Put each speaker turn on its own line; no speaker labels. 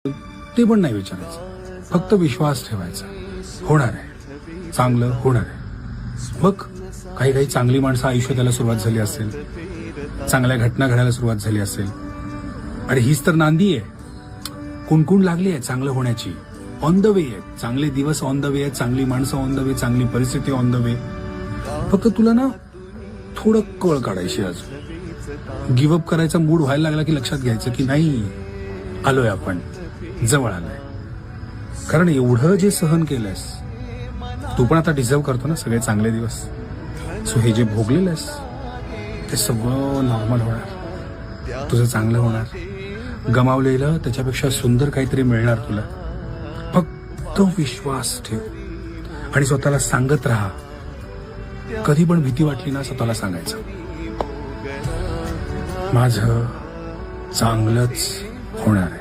ते पण नाही विचारायचं, फक्त विश्वास ठेवायचा. होणार आहे, चांगलं होणार आहे. बघ, काही काही चांगली माणसं आयुष्यात यायला सुरुवात झाली असेल, चांगल्या घटना घडायला सुरुवात झाली असेल. अरे हीच तर नांदी आहे, कुणकुण लागली आहे चांगलं होण्याची. ऑन द वे आहे, चांगले दिवस ऑन द वे आहे, चांगली माणसं ऑन द वे, चांगली परिस्थिती ऑन द वे. फक्त तुला ना थोडं कळ काढायची. अजून गिव्हअप करायचा मूड व्हायला लागला की लक्षात घ्यायचं की नाही, आलोय आपण, जवळ आलोय. कारण एवढं जे सहन केलंयस तू, पण आता डिझर्व करतो ना सगळे चांगले दिवस. सो हे जे भोगलेलं आहेस ते सगळं नॉर्मल होणार, तुझं चांगलं होणार. गमावलेलं त्याच्यापेक्षा सुंदर काहीतरी मिळणार तुला. फक्त विश्वास ठेव आणि स्वतःला सांगत राहा. कधी पण भीती वाटली ना, स्वतःला सांगायचं, माझं चांगलंच होणार आहे.